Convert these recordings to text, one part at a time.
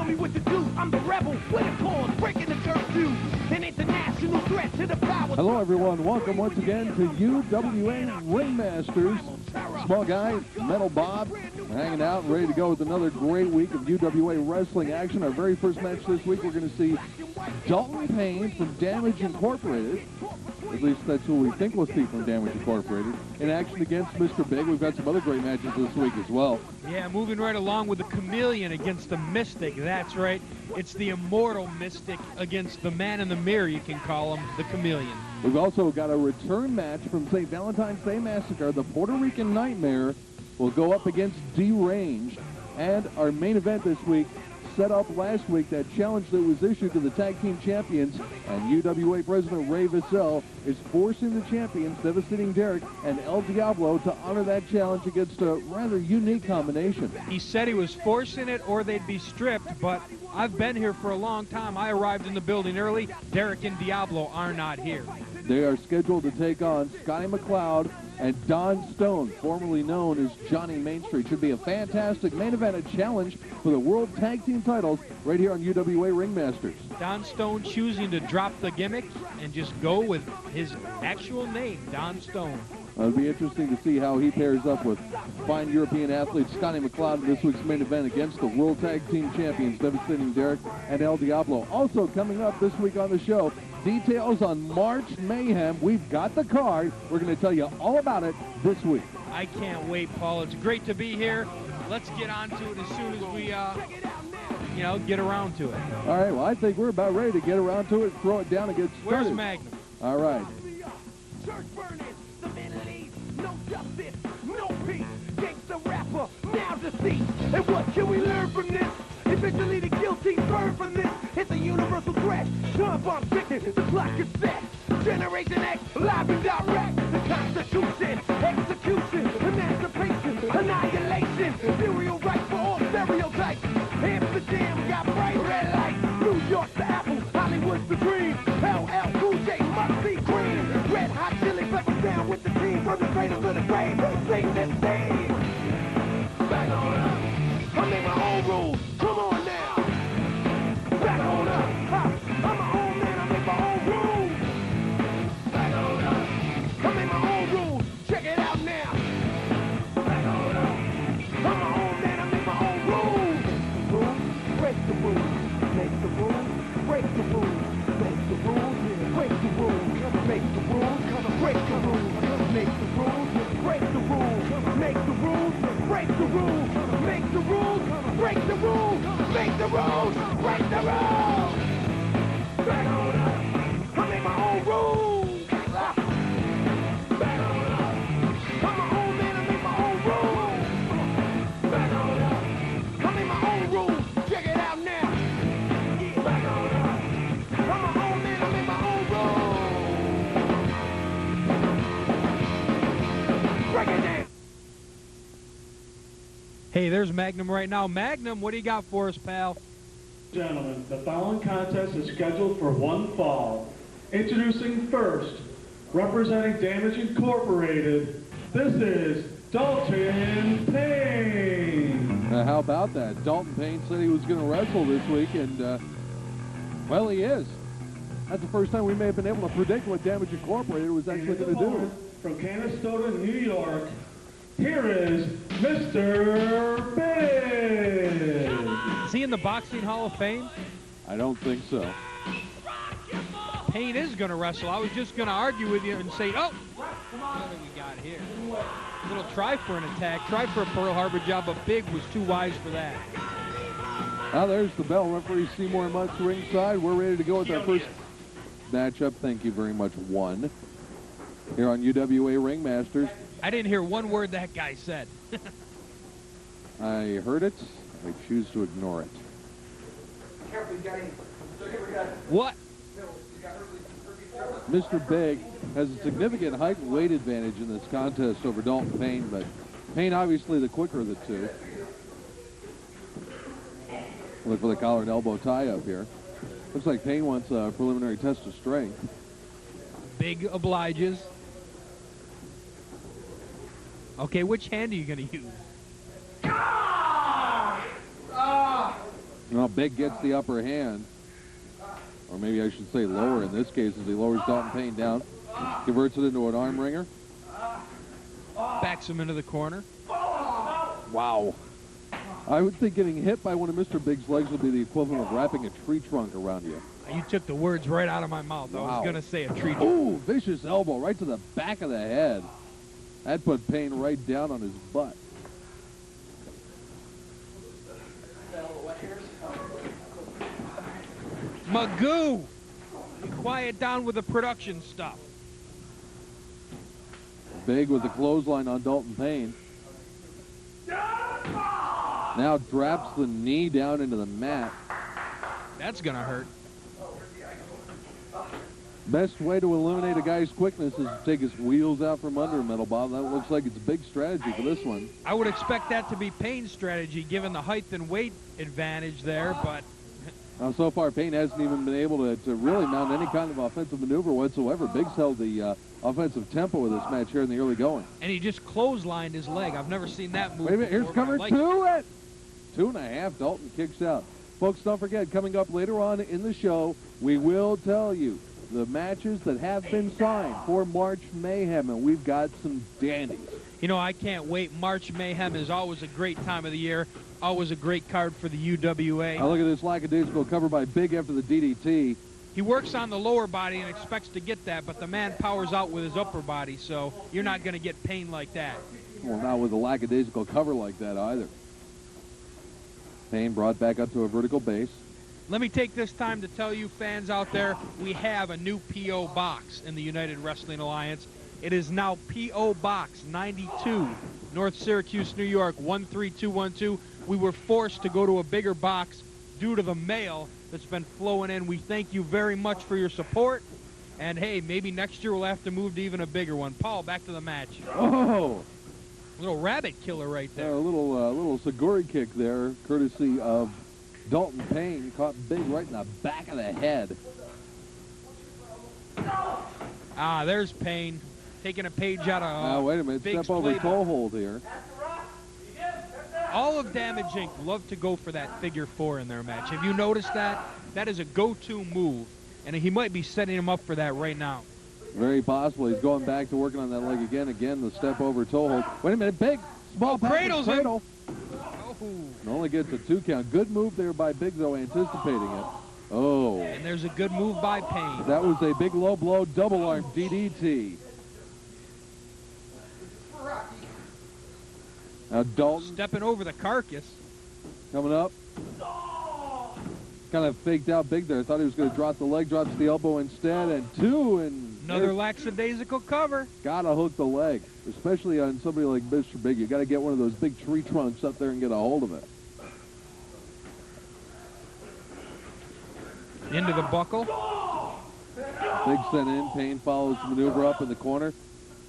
tell me what to do. I'm the rebel with a cause, breaking the curfew. An international threat to the power. Hello, everyone. Welcome once again to UWA Ringmasters. Small guy, Metal Bob, hanging out, ready to go with another great week of UWA wrestling action. Our very first match this week, we're going to see Dalton Payne from Damage Incorporated. At least that's who we think we'll see from Damage Incorporated. In action against Mr. Big. We've got some other great matches this week as well. Yeah, moving right along with the Chameleon against the Mystic. That's right. It's the immortal Mystic against the man in the mirror, you can call him, the Chameleon. We've also got a return match from St. Valentine's Day Massacre. The Puerto Rican Nightmare will go up against Deranged. And our main event this week, set up last week, that challenge that was issued to the tag team champions, and UWA President Ray Vassell is forcing the champions, Devastating Derek and El Diablo, to honor that challenge against a rather unique combination. He said he was forcing it or they'd be stripped, but I've been here for a long time. I arrived in the building early. Derek and Diablo are not here. They are scheduled to take on Scottie McCloud and Don Stone, formerly known as Johnny Main Street. Should be a fantastic main event, a challenge for the World Tag Team titles right here on UWA Ringmasters. Don Stone choosing to drop the gimmick and just go with his actual name, Don Stone. It'll be interesting to see how he pairs up with fine European athlete Scottie McCloud in this week's main event against the World Tag Team Champions, Devastating Derek and El Diablo. Also coming up this week on the show, details on March Mayhem. We've got the card. We're going to tell you all about it this week. I can't wait, Paul. It's great to be here. Let's get on to it as soon as we, get around to it. All right, well, I think we're about ready to get around to it, throw it down and get started. Where's Magnum? All right. Church burning, the Middle East, no justice, no peace. Gangsta rapper, now deceit. And what can we learn from this? Eventually the guilty burn from this. It's a universal threat. Time bomb ticking, the clock is set. Generation X, live and direct. The Constitution, execution, emancipation, annihilation. Serial rights for all stereotypes. Amsterdam got bright red lights. New York to Apple, Hollywood's the dream. LL Cool J must be green. Red Hot Chili Peppers down with the team. From the cradle to the grave, sing this thing. Back on up. I made my own rules. Come on now. Back on up. Ha. I'm my own man. I make my own rules. Back on up. I make my own rules. Check it out now. Back on up. I'm my own man. I make my own rules. Rules. Break the rules. Make the rules. Break the rules. Make the rules. Break the rules. Make the rules. Break the rules. Make the rules. Break the rules. Make the rules. Break the rules. Make the rules. Break the rules. Make the rules. Break the rules. Back on up. I make my own rules. Back on up. I'm my own man. I make my own rules. Back on up. I make my own rules. Check it out now. Back on up. I'm my own man. I make my own rules. Break it down. Hey, there's Magnum right now. Magnum, what do you got for us, pal? Gentlemen, the following contest is scheduled for one fall. Introducing first, representing Damage Incorporated, this is Dalton Payne. How about that? Dalton Payne said he was going to wrestle this week, and, well, he is. That's the first time we may have been able to predict what Damage Incorporated was actually going to do. From Canastota, New York, here is Mr. Big. Is he in the Boxing Hall of Fame? I don't think so. Payne is going to wrestle. I was just going to argue with you and say, oh, what do we got here? A little try for an attack, try for a Pearl Harbor job, but Big was too wise for that. Now there's the bell. Referee Seymour Mutz ringside. We're ready to go with our first matchup. Thank you very much. One here on UWA Ringmasters. I didn't hear one word that guy said. I heard it. I choose to ignore it. What? Mr. Big has a significant height and weight advantage in this contest over Dalton Payne, but Payne obviously the quicker of the two. Look for the collar and elbow tie up here. Looks like Payne wants a preliminary test of strength. Big obliges. Okay, which hand are you going to use? Well, Big gets the upper hand. Or maybe I should say lower in this case as he lowers Dalton Payne down. Converts it into an arm wringer. Backs him into the corner. Wow. I would think getting hit by one of Mr. Big's legs would be the equivalent of wrapping a tree trunk around you. You took the words right out of my mouth. I was going to say a tree trunk. Ooh, vicious elbow right to the back of the head. That put Payne right down on his butt. Magoo! Quiet down with the production stuff. Big with the clothesline on Dalton Payne. Now drops the knee down into the mat. That's going to hurt. Best way to eliminate a guy's quickness is to take his wheels out from under him, Metal Bob. That looks like it's a big strategy for this one. I would expect that to be Payne's strategy, given the height and weight advantage there, but... So far, Payne hasn't even been able to really mount any kind of offensive maneuver whatsoever. Big's held the offensive tempo of this match here in the early going. And he just clotheslined his leg. I've never seen that move. Wait a minute, here's before, cover like two. 2.5, Dalton kicks out. Folks, don't forget, coming up later on in the show, we will tell you the matches that have been signed for March Mayhem, and we've got some dandies. You know, I can't wait. March Mayhem is always a great time of the year. Always a great card for the UWA. Now look at this lackadaisical cover by Big after the DDT. He works on the lower body and expects to get that, but the man powers out with his upper body, so you're not going to get Payne like that. Well, not with a lackadaisical cover like that either. Payne brought back up to a vertical base. Let me take this time to tell you fans out there, we have a new P.O. box in the United Wrestling Alliance. It is now P.O. Box 92, North Syracuse, New York, 13212. We were forced to go to a bigger box due to the mail that's been flowing in. We thank you very much for your support. And, hey, maybe next year we'll have to move to even a bigger one. Paul, back to the match. Oh! Little rabbit killer right there. A little Seguri kick there, courtesy of Dalton Payne. Caught Big right in the back of the head. Ah, there's Payne. Taking a page out of wait a minute. Big's Step over playbook. toe hold here. All of Damage Inc. love to go for that figure four in their match. Have you noticed that? That is a go-to move, and he might be setting him up for that right now. Very possible. He's going back to working on that leg again. Again, the step over toe hold. Wait a minute. Big. Small cradles him. cradle. Oh. And only gets a 2 count. Good move there by Big, though, anticipating it. Oh. And there's a good move by Payne. That was a big low blow, double arm DDT. Now Dalton Stepping over the carcass. coming up. Kind of faked out Big there. Thought he was going to drop the leg, drops the elbow instead, and 2, and Another lackadaisical cover. gotta hook the leg, especially on somebody like Mr. Big. You got to get one of those big tree trunks up there and get a hold of it. Into the buckle. Big sent in. Payne follows the maneuver up in the corner.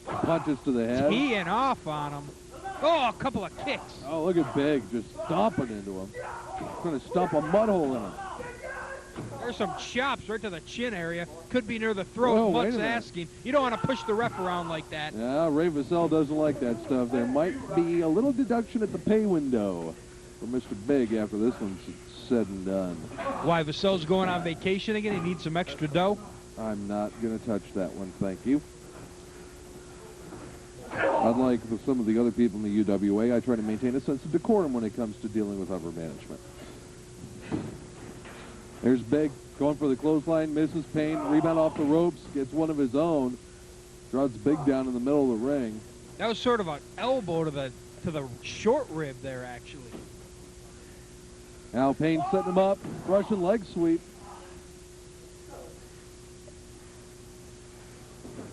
Punches to the head. Teeing off on him. Oh, a couple of kicks. Oh, look at Big just stomping into him. Going to stomp a mud hole in him. There's some chops right to the chin area. Could be near the throat. Whoa, wait Mutt's a minute. asking. You don't want to push the ref around like that. Yeah, Ray Vassell doesn't like that stuff. There might be a little deduction at the pay window for Mr. Big after this one's said and done. Why, Vassell's going on vacation again? He needs some extra dough? I'm not going to touch that one, thank you. Unlike with some of the other people in the UWA, I try to maintain a sense of decorum when it comes to dealing with upper management. There's Big going for the clothesline, misses Payne, rebound off the ropes, gets one of his own, draws Big down in the middle of the ring. That was sort of an elbow to the short rib there, actually. Now Payne setting him up, Russian leg sweep.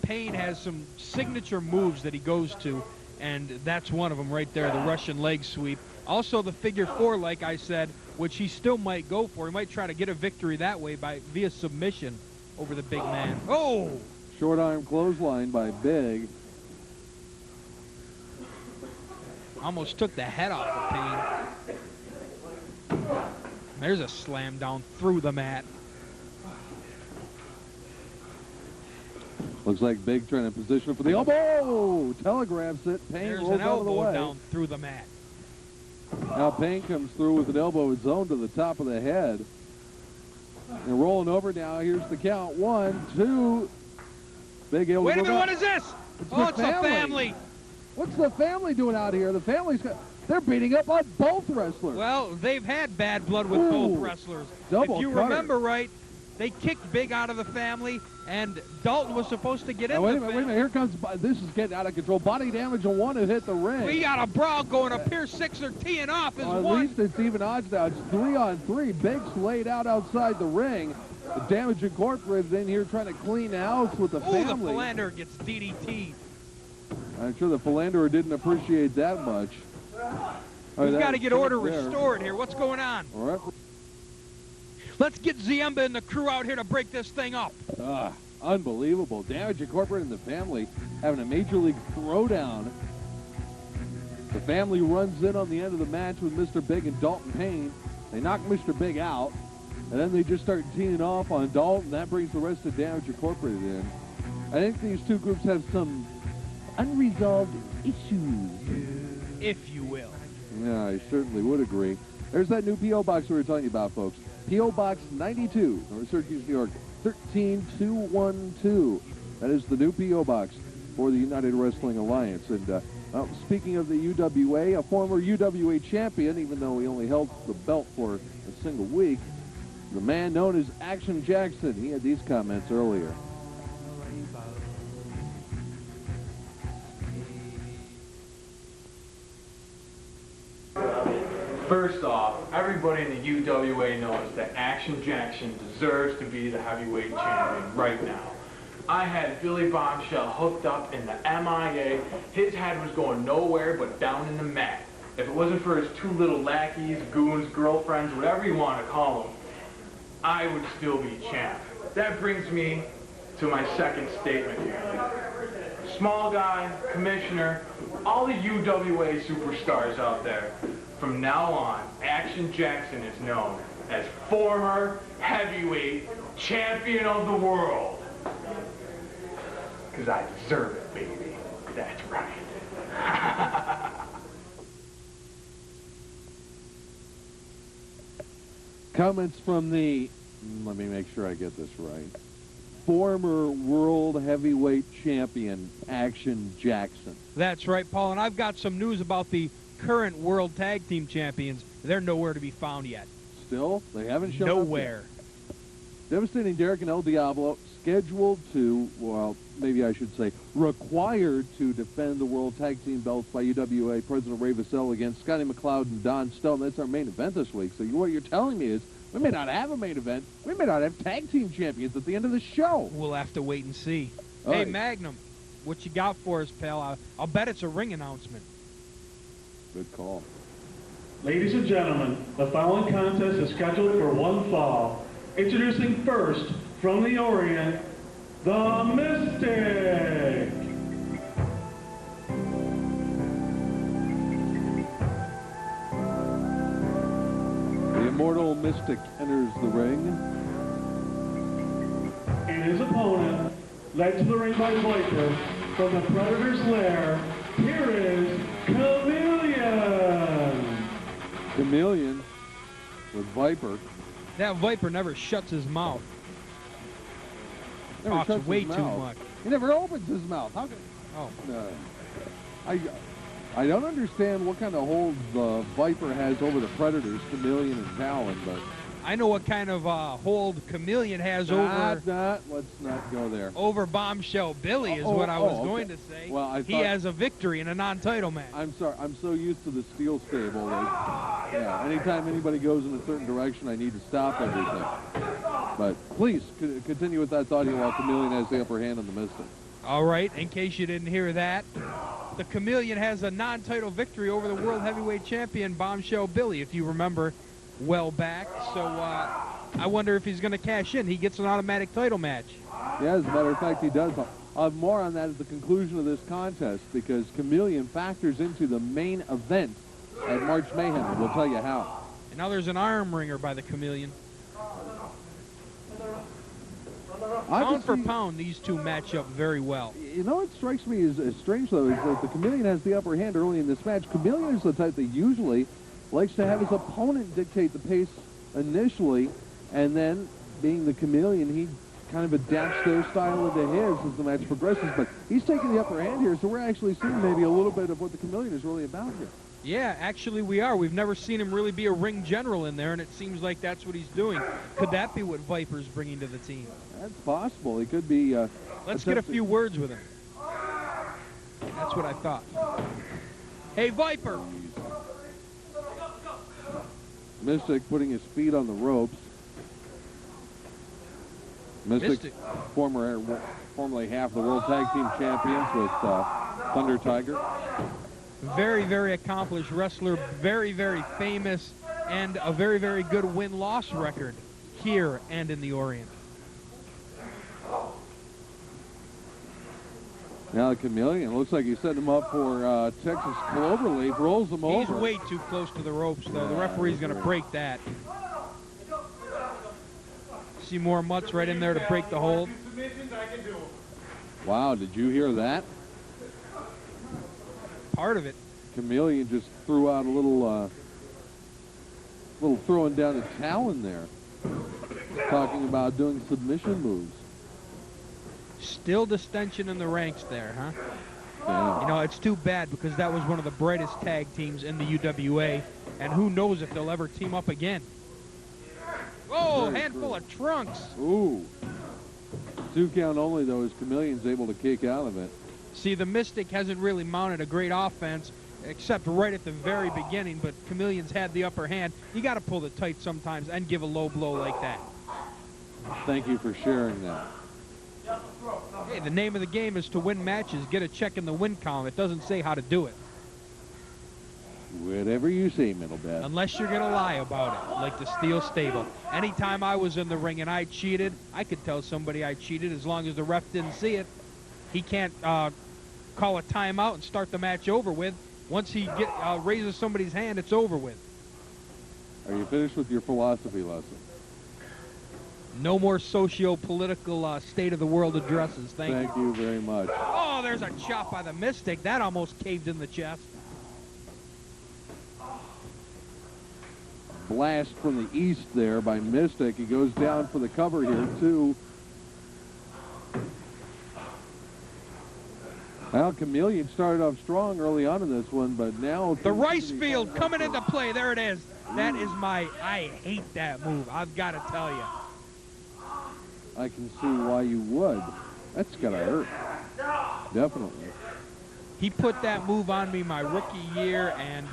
Payne has some signature moves that he goes to, and that's one of them right there, the Russian leg sweep. Also the figure four, like I said, which he still might go for. He might try to get a victory that way via submission over the big man. Oh! Short arm clothesline by Big. Almost took the head off of Payne. There's a slam down through the mat. Looks like Big trying to position for the elbow. Telegraphs it. Payne There's rolls an out of the elbow way. down through the mat. Now Payne comes through with an elbow of his own to the top of the head. And rolling over now, here's the count. 1, 2. Big able to Wait a go minute, back. what is this? It's a family. What's the family doing out here? The family's they're beating up on both wrestlers. Well, they've had bad blood with both wrestlers. Double if you cutter. remember right, they kicked Big out of the family, and Dalton was supposed to get in Wait the a minute. Here comes, this is getting out of control. Body damage on one has hit the ring. We got a brawl going. A Pier 6 are teeing off as At one. least it's even odds now. It's 3-on-3. Big's laid out outside the ring. The Damage Incorporated in here trying to clean house with the Oh, the family. Philanderer gets DDT'd. I'm sure the Philanderer didn't appreciate that much. We've got to get order restored here. What's going on? All right. Let's get Ziemba and the crew out here to break this thing up. Unbelievable. Damage Incorporated and the family having a Major League throwdown. The family runs in on the end of the match with Mr. Big and Dalton Payne. They knock Mr. Big out, and then they just start teeing off on Dalton. That brings the rest of Damage Incorporated in. I think these two groups have some unresolved issues, if you will. Yeah, I certainly would agree. There's that new P.O. Box we were telling you about, folks. P.O. Box 92, North Syracuse, New York, 13212. That is the new P.O. Box for the United Wrestling Alliance. And speaking of the UWA, a former UWA champion, even though he only held the belt for a single week, the man known as Action Jackson. He had these comments earlier. First off, everybody in the UWA knows that Action Jackson deserves to be the heavyweight champion right now. I had Billy Bombshell hooked up in the MIA. His head was going nowhere but down in the mat. If it wasn't for his two little lackeys, goons, girlfriends, whatever you want to call them, I would still be champ. That brings me to my second statement here. Small guy, commissioner, all the UWA superstars out there, from now on, Action Jackson is known as former heavyweight champion of the world. Because I deserve it, baby. That's right. Comments from the, let me make sure I get this right, former world heavyweight champion, Action Jackson. That's right, Paul. And I've got some news about the current World Tag Team Champions. They're nowhere to be found yet. Still? They haven't shown Nowhere. up yet. Devastating Derek and El Diablo scheduled to, well, maybe I should say, required to defend the World Tag Team belts by UWA President Ray Vassell against Scottie McCloud and Don Stone. That's our main event this week. So what you're telling me is we may not have a main event. We may not have tag team champions at the end of the show. We'll have to wait and see. All hey, right. Magnum, what you got for us, pal? I'll bet it's a ring announcement. Good call. Ladies and gentlemen, the following contest is scheduled for one fall. Introducing first, from the Orient, the Mystic. The immortal Mystic enters the ring. And his opponent, led to the ring by Viper, from the Predator's lair, here is Chameleon. Chameleon with Viper. That Viper never shuts his mouth. Never Talks shuts way his too mouth. much. He never opens his mouth. How can? Oh. I don't understand what kind of hold the Viper has over the Predators, Chameleon and Talon, but I know what kind of hold Chameleon has let's not go there. over Bombshell Billy is what I was going to say. Well, he has a victory in a non-title match. I'm sorry. I'm so used to the steel stable that, yeah, anytime anybody goes in a certain direction, I need to stop everything. But please, continue with that thought here while Chameleon has the upper hand on the Mystic. All right, in case you didn't hear that, the Chameleon has a non-title victory over the World Heavyweight Champion, Bombshell Billy, if you remember well back. So I wonder if he's going to cash in. He gets an automatic title match. Yeah, as a matter of fact, he does. I'll have more on that at the conclusion of this contest because Chameleon factors into the main event at March Mayhem, and we'll tell you how. And now there's an arm ringer by the Chameleon. Pound for pound, these two match up very well. You know what strikes me as strange, though, is that the Chameleon has the upper hand early in this match. Chameleon is the type that usually likes to have his opponent dictate the pace initially, and then, being the Chameleon, he kind of adapts their style into his as the match progresses. But he's taking the upper hand here, so we're actually seeing maybe a little bit of what the Chameleon is really about here. Yeah, actually we are. We've never seen him really be a ring general in there, and it seems like that's what he's doing. Could that be what Viper's bringing to the team? That's possible. He could be... Let's get a few words with him. That's what I thought. Hey, Viper! Mystic putting his feet on the ropes. Mystic. Formerly half the World Tag Team Champions with Thunder Tiger. Very, very accomplished wrestler, very, very famous, and a very, very good win-loss record here and in the Orient. Now the Chameleon, looks like he's setting him up for Texas Cloverleaf, rolls him over. He's way too close to the ropes, though. The referee's going to break that. See more mutts right in there to break the hold. Wow, did you hear that? Part of it. Chameleon just threw out a little throwing down a talon there. Talking about doing submission moves. Still distension in the ranks there, huh? Yeah. You know, it's too bad because that was one of the brightest tag teams in the UWA, and who knows if they'll ever team up again. Oh, handful of trunks. Ooh. 2 count only, though, as Chameleon's able to kick out of it. See, the Mystic hasn't really mounted a great offense, except right at the very beginning, but Chameleon's had the upper hand. You got to pull the tight sometimes and give a low blow like that. Thank you for sharing that. Hey, the name of the game is to win matches. Get a check in the win column. It doesn't say how to do it. Whatever you say, Middlebeth. Unless you're going to lie about it, like the Steel Stable. Anytime I was in the ring and I cheated, I could tell somebody I cheated as long as the ref didn't see it. He can't call a timeout and start the match over with. Once he raises somebody's hand, it's over with. Are you finished with your philosophy lesson? No more socio-political state of the world addresses. Thank you very much. Oh, there's a chop by the Mystic. That almost caved in the chest. Blast from the east there by Mystic. He goes down for the cover here, too. Well, Chameleon started off strong early on in this one, but now... The rice field coming into play. There it is. That is I hate that move. I've got to tell you. I can see why you would. That's got to hurt. Definitely. He put that move on me my rookie year, and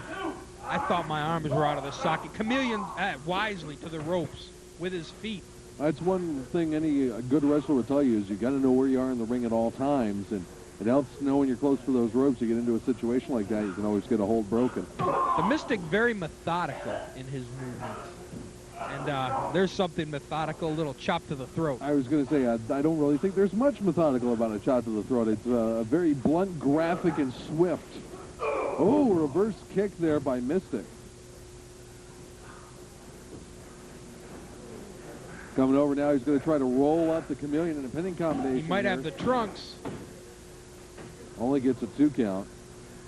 I thought my arms were out of the socket. Chameleon wisely to the ropes with his feet. That's one thing any good wrestler would tell you is you got to know where you are in the ring at all times, and it helps know when you're close to those ropes. You get into a situation like that, you can always get a hold broken. The Mystic very methodical in his movements. And there's something methodical, a little chop to the throat. I was going to say, I don't really think there's much methodical about a chop to the throat. It's very blunt, graphic, and swift. Oh, reverse kick there by Mystic. Coming over now, he's going to try to roll up the Chameleon in a pinning combination. He might here. have the trunks. Only gets a 2 count.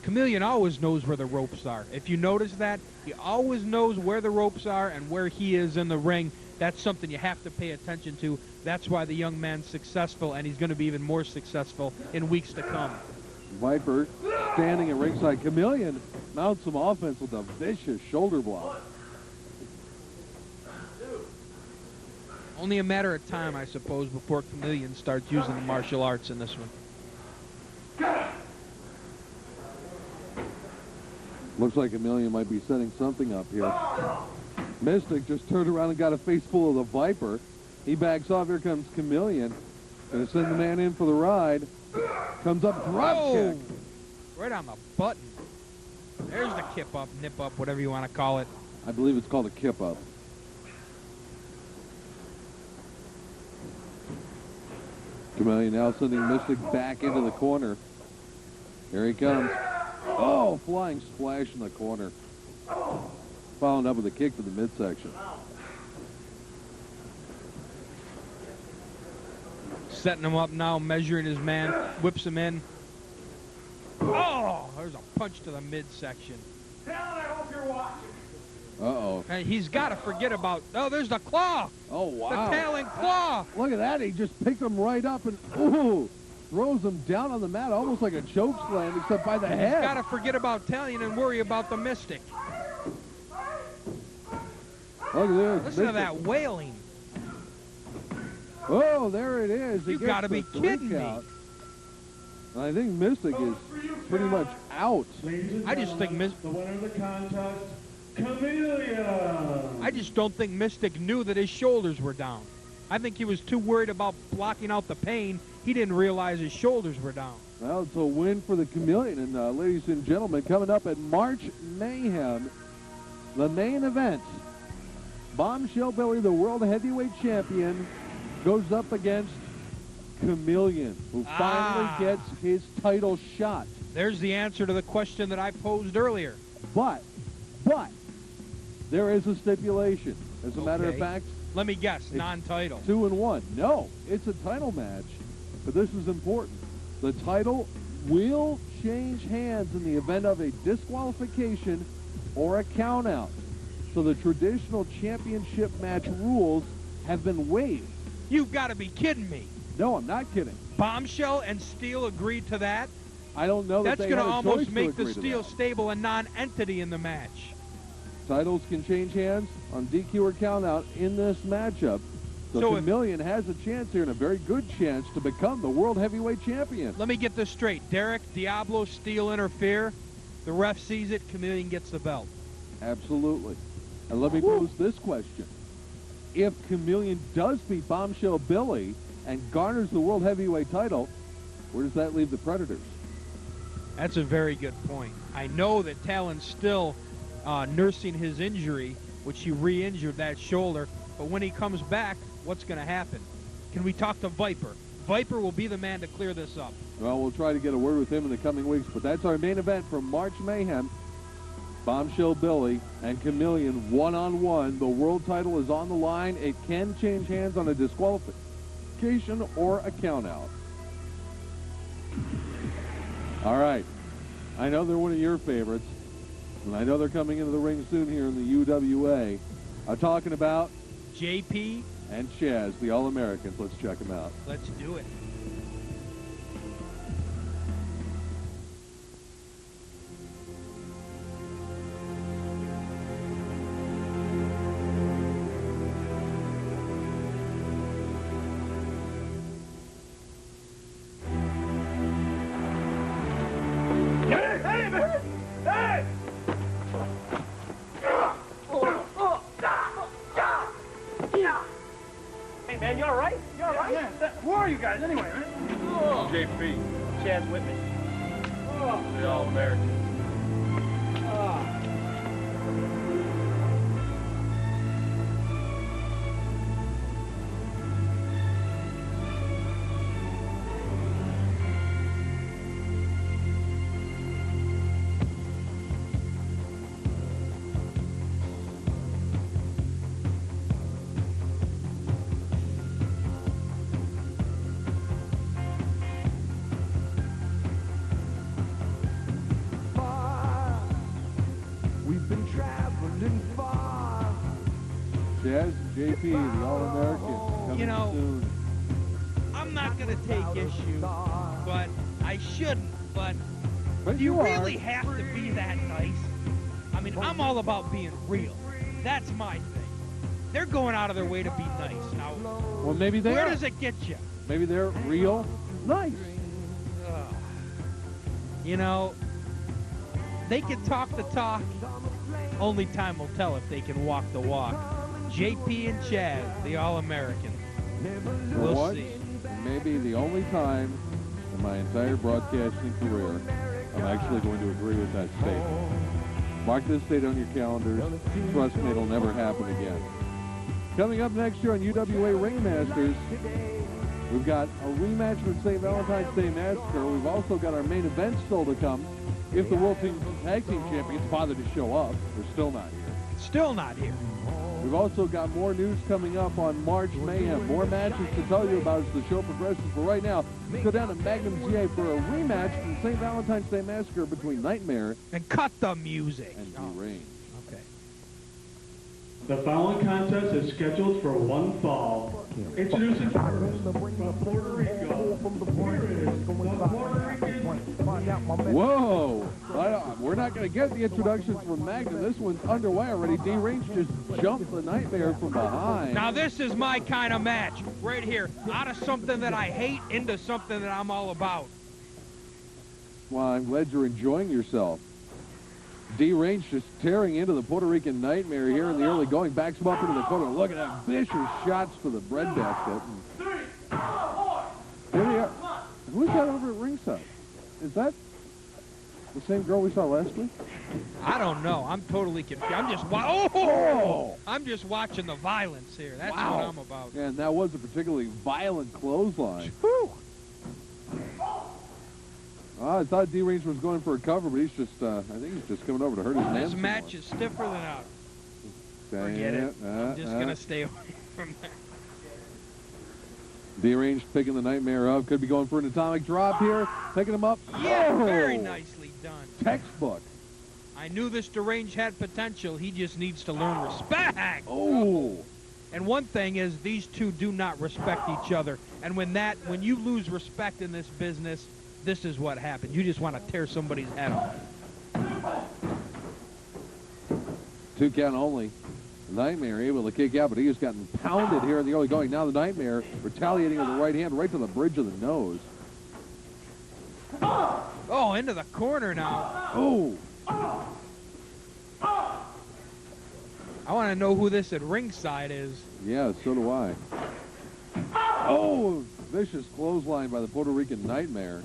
Chameleon always knows where the ropes are. If you notice that, he always knows where the ropes are and where he is in the ring. That's something you have to pay attention to. That's why the young man's successful, and he's going to be even more successful in weeks to come. Viper standing at ringside. Chameleon mounts some offense with a vicious shoulder block. Only a matter of time, I suppose, before Chameleon starts using the martial arts in this one. Looks like Chameleon might be setting something up here. Mystic just turned around and got a face full of the Viper. He backs off. Here comes Chameleon. Gonna send the man in for the ride. Comes up, drop kick. Right on the button. There's the kip up, nip up, whatever you want to call it. I believe it's called a kip up. Chameleon now sending Mystic back into the corner. Here he comes. Oh, flying splash in the corner. Following up with a kick to the midsection. Setting him up now, measuring his man, whips him in. Oh, there's a punch to the midsection. Talon, I hope you're watching. Uh-oh. And he's got to forget about, oh, there's the claw. Oh, wow. The tail and claw. Look at that. He just picked him right up and, ooh, throws him down on the mat almost like a choke slam, except by the head. He's got to forget about Talion and worry about the Mystic. Look at this. Listen to that wailing. Oh, there it is. He You gets got to the be three kidding me. count. And I think Mystic is pretty much out. Ladies and I just think gentlemen, the winner of the contest, Chameleon. I just don't think Mystic knew that his shoulders were down. I think he was too worried about blocking out the pain. He didn't realize his shoulders were down. Well, it's a win for the Chameleon. And ladies and gentlemen, coming up at March Mayhem, the main event, Bombshell Billy, the World Heavyweight Champion, goes up against Chameleon, who finally gets his title shot. There's the answer to the question that I posed earlier. But, there is a stipulation. As a matter of Okay. fact, Let me guess, non-title. 2-1. No, it's a title match, but this is important. The title will change hands in the event of a disqualification or a countout. So the traditional championship match rules have been waived. You've got to be kidding me. No, I'm not kidding. Bombshell and Steel agreed to that? I don't know that That's they going to had a choice almost to make the agree to Steel that. stable a non-entity in the match. Titles can change hands on DQ or countout in this matchup. So So if- Chameleon has a chance here, and a very good chance, to become the World Heavyweight Champion. Let me get this straight. Derek, Diablo, Steel interfere. The ref sees it. Chameleon gets the belt. Absolutely. And let me pose this question. If Chameleon does beat Bombshell Billy and garners the World Heavyweight title, where does that leave the Predators? That's a very good point. I know that Talon's still nursing his injury, which he re-injured that shoulder. But when he comes back, what's going to happen? Can we talk to Viper? Viper will be the man to clear this up. Well, we'll try to get a word with him in the coming weeks, but that's our main event for March Mayhem. Bombshell Billy and Chameleon one-on-one. The world title is on the line. It can change hands on a disqualification or a countout. All right. I know they're one of your favorites, and I know they're coming into the ring soon here in the UWA. I'm talking about JP, and Chaz, the All-Americans. Let's check them out. let's do it. Hey, man, you all right? You all right? Yeah. Who are you guys, anyway? JP, Chaz Whitman. the All-American. We've been traveling far. Chaz, JP, the All-American, coming You know, soon. I'm not going to take issue, but I shouldn't. But But do you are. really have to be that nice? I mean, I'm all about being real. That's my thing. They're going out of their way to be nice. Now, Well, maybe they where are. does it get you? Maybe they're real nice. You know, they can talk the talk. Only time will tell if they can walk the walk. JP and Chaz, the All-American. For We'll once, see. maybe the only time in my entire broadcasting career I'm actually going to agree with that statement. Mark this date on your calendars. Trust me, it'll never happen again. Coming up next year on UWA Ringmasters, we've got a rematch from St. Valentine's Day Massacre. We've also got our main event still to come. If the World Tag Team Champions bother to show up, they're still not here. Still not here. We've also got more news coming up on March Mayhem. More matches to tell you about as the show progresses. But right now, let's go down to Magnum GA for a rematch from St. Valentine's Day Massacre between Nightmare And cut the music. and Oh, Deranged. okay. The following contest is scheduled for one fall. Introducing first from Puerto Rico. Here is the Puerto Rican. Whoa! We're not going to get the introductions from Magnum. This one's underway already. Deranged just jumped the Nightmare from behind. Now this is my kind of match, right here. Out of something that I hate into something that I'm all about. Well, I'm glad you're enjoying yourself. Deranged just tearing into the Puerto Rican Nightmare here in the early going. Backs him up into the corner. Look at that vicious shots for the breadbasket. Here they are. Who's that over at ringside? Is that the same girl we saw last week? I don't know. I'm totally confused. I'm just I'm just watching the violence here. That's what I'm about. And that was a particularly violent clothesline. Whew. I thought Deranged was going for a cover, but he's just, I think he's just coming over to hurt his man. This match is stiffer than out. Forget it. I'm just going to stay away from there. Deranged picking the Nightmare up. Could be going for an atomic drop here. Picking him up. Yeah, very nicely done. Textbook. I knew this Deranged had potential. He just needs to learn respect. Oh. And one thing is, these two do not respect each other. And when you lose respect in this business, this is what happens. You just want to tear somebody's head off. 2 count only. Nightmare able to kick out, but he has gotten pounded here in the early going. Now the Nightmare retaliating with the right hand right to the bridge of the nose. Oh, into the corner now. Oh. I want to know who this at ringside is. Yeah, so do I. Oh, vicious clothesline by the Puerto Rican Nightmare.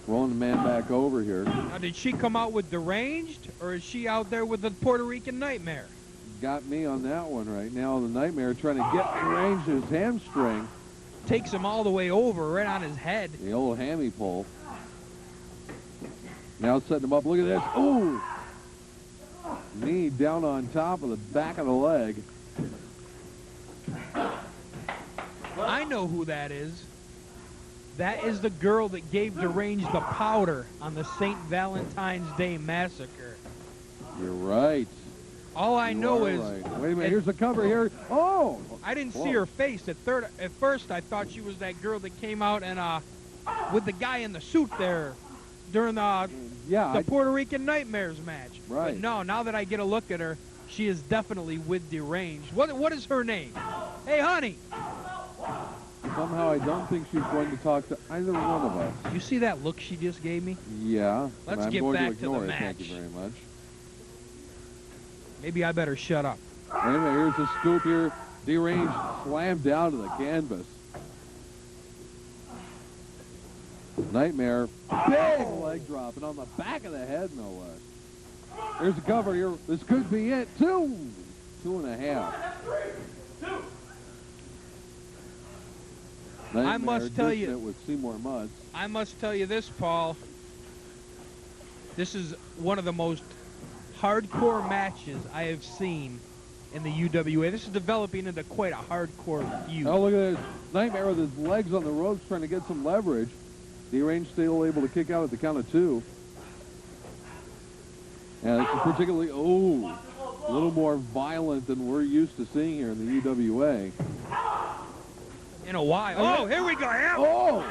Rolling the man back over here. Now, did she come out with Deranged, or is she out there with the Puerto Rican Nightmare? Got me on that one right now. The Nightmare trying to get Deranged his hamstring. Takes him all the way over, right on his head. The old hammy pull. Now setting him up. Look at this. Oh! Knee down on top of the back of the leg. I know who that is. That is the girl that gave Deranged the powder on the St. Valentine's Day Massacre. You're right. All I know is... Right. Wait a minute, here's the cover here. Oh! I didn't see her face. At first, I thought she was that girl that came out and with the guy in the suit there during the Puerto Rican Nightmares match. Right. But no, now that I get a look at her, she is definitely with Deranged. What is her name? Hey, honey! Somehow I don't think she's going to talk to either one of us. You see that look she just gave me? Yeah. Let's I'm get going back to ignore to the it. match. Thank you very much. Maybe I better shut up. Anyway, here's the scoop here. Deranged slammed down to the canvas. Nightmare, big leg drop, and on the back of the head, no less. Here's the cover here. This could be it. 2.5. Nightmare I must tell you, with Seymour Mutz. I must tell you this, Paul. This is one of the most hardcore matches I have seen in the UWA. This is developing into quite a hardcore feud. Oh, look at this. Nightmare with his legs on the ropes trying to get some leverage. Deranged still able to kick out at the count of 2. And it's particularly, a little more violent than we're used to seeing here in the UWA. In a while. Oh, here we go. Yeah. Oh!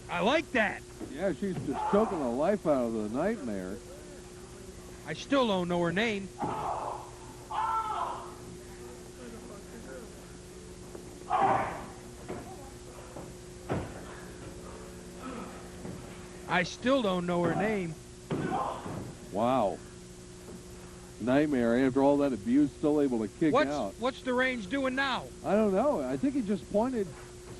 I like that. Yeah, she's just choking the life out of the Nightmare. I still don't know her name. I still don't know her name. Wow. Nightmare, after all that abuse, still able to kick out. What's Deranged doing now? I don't know. I think he just sent her,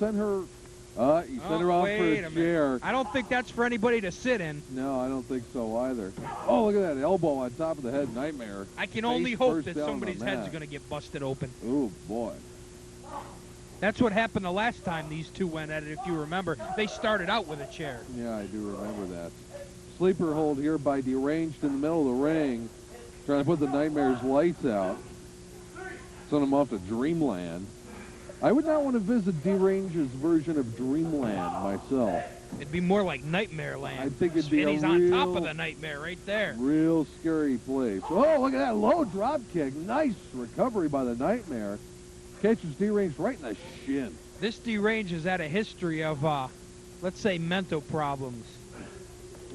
he sent her off for a chair. I don't think that's for anybody to sit in. No, I don't think so either. Oh, look at that elbow on top of the head, Nightmare. I can only hope that somebody's head's going to get busted open. Oh, boy. That's what happened the last time these two went at it, if you remember. They started out with a chair. Yeah, I do remember that. Sleeper hold here by Deranged in the middle of the ring. Trying to put the Nightmare's lights out. Send him off to Dreamland. I would not want to visit Deranged's version of Dreamland myself. It'd be more like Nightmare Land. I think it'd be and a he's on top of the Nightmare right there. Real scary place. Oh, look at that low drop kick. Nice recovery by the Nightmare. Catches Deranged right in the shin. This Deranged has had a history of, let's say, mental problems.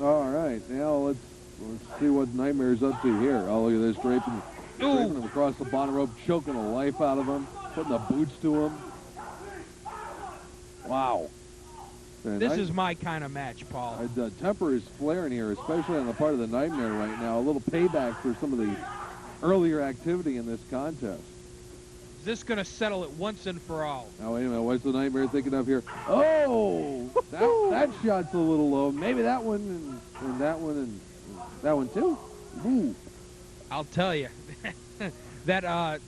All right, now let's see what Nightmare's up to here. Oh, look at this, draping him across the bottom rope, choking the life out of him, putting the boots to him. Wow. And This is my kind of match, Paul. The temper is flaring here, especially on the part of the Nightmare right now. A little payback for some of the earlier activity in this contest. Is this going to settle it once and for all? Now, wait a minute. What's the Nightmare thinking of here? Oh! that shot's a little low. Maybe that one and that one and that one, too. Ooh. I'll tell you. That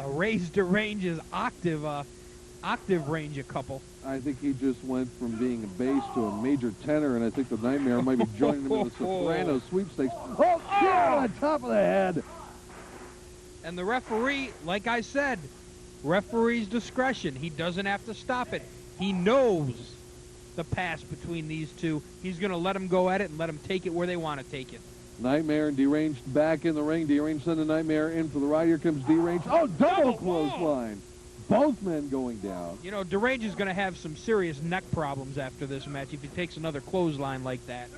raised Derange's octave range a couple. I think he just went from being a bass to a major tenor, and I think the Nightmare might be joining him in the Soprano sweepstakes. Oh, yeah, on the top of the head. And the referee, like I said, referee's discretion. He doesn't have to stop it. He knows the pass between these two. He's going to let them go at it and let them take it where they want to take it. Nightmare and Deranged back in the ring. Deranged send the Nightmare in for the ride. Here comes Deranged. Oh, double clothesline. Both men going down. You know, Deranged is going to have some serious neck problems after this match if he takes another clothesline like that.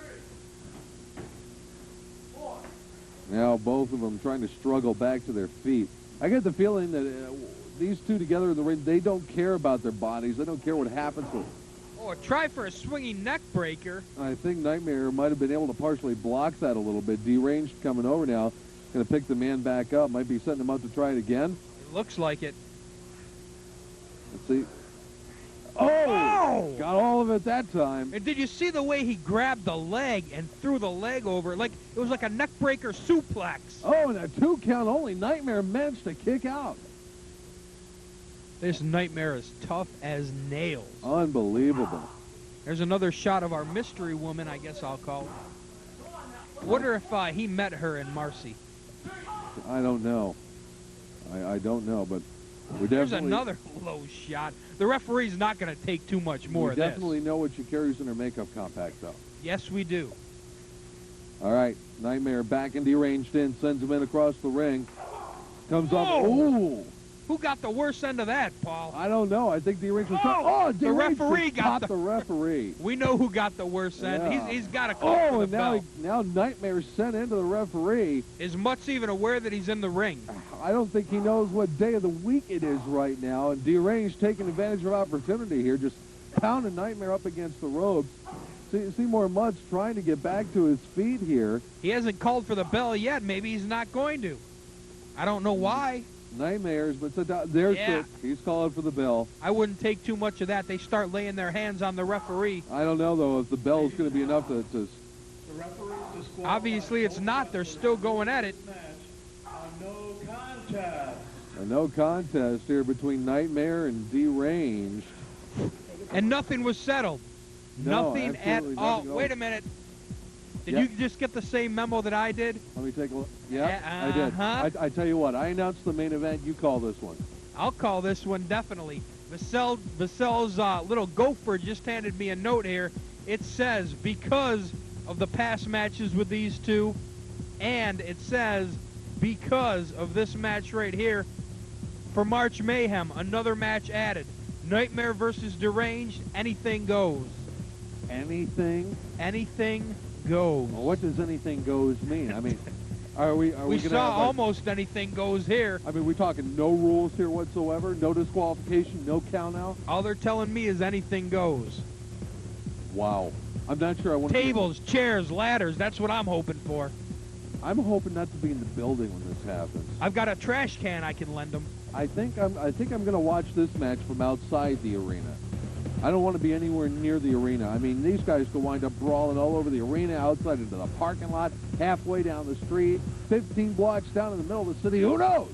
Now both of them trying to struggle back to their feet. I get the feeling that these two together in the ring, they don't care about their bodies. They don't care what happens to them. Oh, try for a swinging neck breaker. I think Nightmare might have been able to partially block that a little bit. Deranged coming over now. Going to pick the man back up. Might be setting him up to try it again. It looks like it. Let's see. Oh! Got all of it that time. And did you see the way he grabbed the leg and threw the leg over? Like it was like a neck breaker suplex. Oh, and a 2 count only. Nightmare managed to kick out. This Nightmare is tough as nails. Unbelievable. There's another shot of our mystery woman, I guess I'll call her. Wonder if he met her in Marcy. I don't know. I don't know, but we definitely... There's another low shot. The referee's not going to take too much more of this. We definitely know what she carries in her makeup compact, though. Yes, we do. All right, Nightmare back and Deranged in, sends him in across the ring. Comes up. Ooh! Who got the worst end of that, Paul? I don't know. I think Deranged was... Oh, the referee got the referee. We know who got the worst end. Yeah. He's got a call for the bell. Now Nightmare's sent into the referee. Is Mutt's even aware that he's in the ring? I don't think he knows what day of the week it is right now. And Deranged taking advantage of opportunity here, just pounding Nightmare up against the ropes. Seymour Mutt's trying to get back to his feet here. He hasn't called for the bell yet. Maybe he's not going to. I don't know why. Nightmares, but there's it. He's calling for the bell. I wouldn't take too much of that. They start laying their hands on the referee. I don't know, though, if the bell is going to be enough to... Obviously, it's not. They're still going at it. A no contest here between Nightmare and Deranged. And nothing was settled. No, nothing at all. Nothing Wait a minute. Did you just get the same memo that I did? Let me take a look. Yeah, I did. I tell you what, I announced the main event. You call this one. I'll call this one definitely. Vassell's little gopher just handed me a note here. It says, because of the past matches with these two, and it says, because of this match right here, for March Mayhem, another match added. Nightmare versus Deranged, anything goes. Anything? Anything goes. Well, what does anything goes mean? I mean, are we we saw almost anything goes here. I mean, we talking no rules here whatsoever, no disqualification, no count out. All they're telling me is anything goes. Wow, I'm not sure I want tables, chairs, ladders. That's what I'm hoping for. I'm hoping not to be in the building when this happens. I've got a trash can I can lend them. I think I'm going to watch this match from outside the arena. I don't want to be anywhere near the arena. I mean, these guys could wind up brawling all over the arena, outside into the parking lot, halfway down the street, 15 blocks down in the middle of the city. Who knows?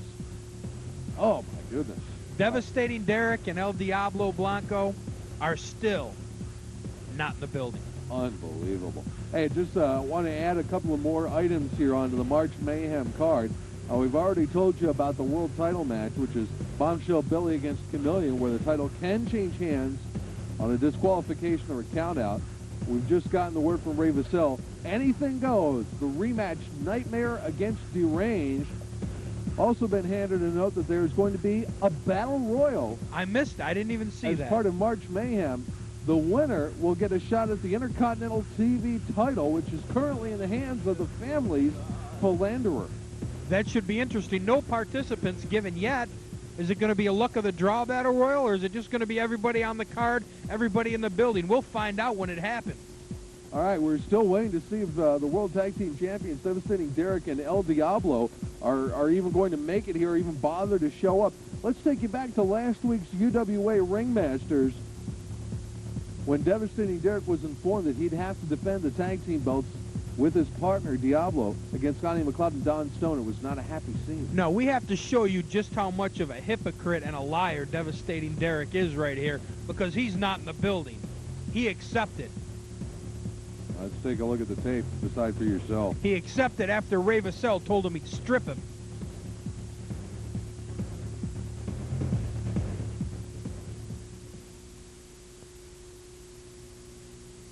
Oh, my goodness. Devastating Derek and El Diablo Blanco are still not in the building. Unbelievable. Hey, just want to add a couple of more items here onto the March Mayhem card. We've already told you about the world title match, which is Bombshell Billy against Chameleon, where the title can change hands on a disqualification or a countout. We've just gotten the word from Ray Vassell. Anything goes. The rematch, Nightmare against Deranged. Also been handed a note that there is going to be a battle royal. I missed it. I didn't even see that. As part of March Mayhem. The winner will get a shot at the Intercontinental TV title, which is currently in the hands of the family's philanderer. That should be interesting. No participants given yet. Is it going to be a luck of the draw battle royal, or is it just going to be everybody on the card, everybody in the building? We'll find out when it happens. All right, we're still waiting to see if the World Tag Team Champions, Devastating Derek and El Diablo, are even going to make it here or even bother to show up. Let's take you back to last week's UWA Ringmasters, when Devastating Derek was informed that he'd have to defend the tag team belts with his partner, Diablo, against Scottie, McCloud, and Don Stone. It was not a happy scene. No, we have to show you just how much of a hypocrite and a liar Devastating Derek is right here, because he's not in the building. He accepted. Let's take a look at the tape. Decide for yourself. He accepted after Ray Vassell told him he'd strip him.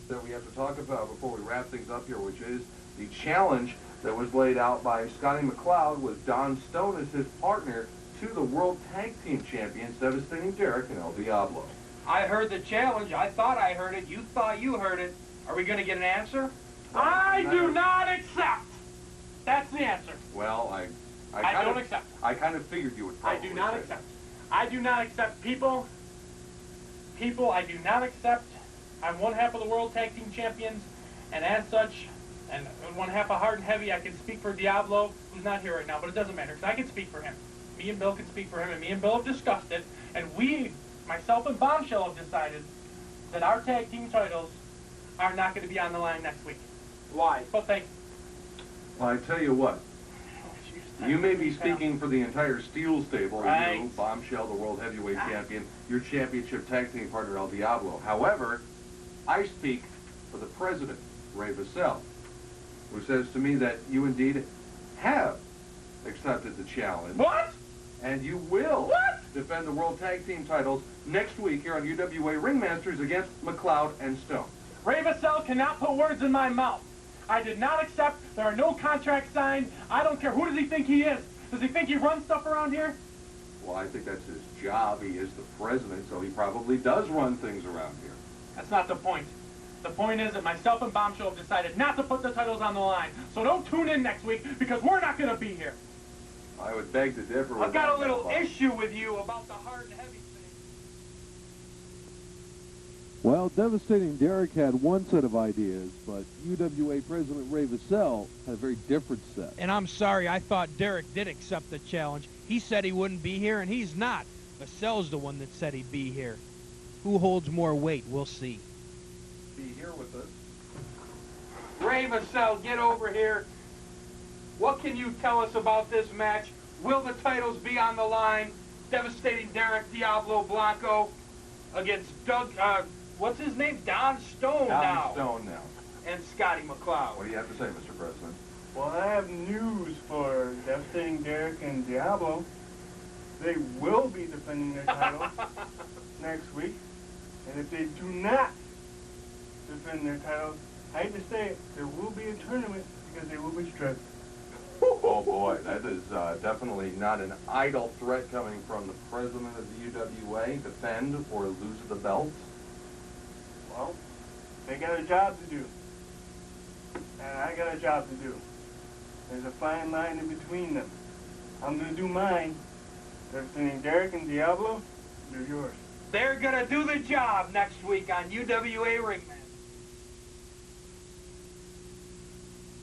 That we have to talk about before we wrap things up here, which is the challenge that was laid out by Scottie McCloud with Don Stone as his partner to the World Tag Team Champions, Devastating Derek and El Diablo. I heard the challenge. I thought I heard it. You thought you heard it. Are we going to get an answer? I do not accept. That's the answer. Well, I don't accept. I kind of figured you would I probably do not say accept. I do not accept people. People, I do not accept. I'm one half of the World Tag Team Champions, and as such, and one half of Hard and Heavy, I can speak for Diablo, who's not here right now, but it doesn't matter, because I can speak for him. Me and Bill can speak for him, and me and Bill have discussed it, and we, myself and Bombshell, have decided that our tag team titles are not going to be on the line next week. Why? But thank you. Well, I tell you what. You may be speaking for the entire Steel stable, Right. you, Bombshell, the World Heavyweight Champion, your championship tag team partner, El Diablo. However, I speak for the president, Ray Vassell, who says to me that you indeed have accepted the challenge. What? And you will What? defend the World Tag Team titles next week here on UWA Ringmasters against McCloud and Stone. Ray Vassell cannot put words in my mouth. I did not accept. There are no contracts signed. I don't care. Who does he think he is? Does he think he runs stuff around here? Well, I think that's his job. He is the president, so he probably does run things around here. That's not the point. The point is that myself and Bombshell have decided not to put the titles on the line. So don't tune in next week, because we're not going to be here. I would beg to differ with I've got that, a little Bob. issue with you about the Hard and Heavy thing. Well, Devastating Derek had one set of ideas, but UWA President Ray Vassell had a very different set. And I'm sorry, I thought Derek did accept the challenge. He said he wouldn't be here, and he's not. Vassell's the one that said he'd be here. Who holds more weight? We'll see. Be here with us. Ray Vassell, get over here. What can you tell us about this match? Will the titles be on the line? Devastating Derek Diablo Blanco against what's his name? Don Stone now. Don Stone now. And Scottie McCloud. What do you have to say, Mr. President? Well, I have news for Devastating Derek and Diablo. They will be defending their titles next week. And if they do not defend their titles, I hate to say it, there will be a tournament because they will be stripped. Oh boy, that is definitely not an idle threat coming from the president of the UWA. Defend or lose the belts. Well, they got a job to do. And I got a job to do. There's a fine line in between them. I'm going to do mine. Devastating Derek and Diablo, they're yours. They're going to do the job next week on UWA Ringmasters.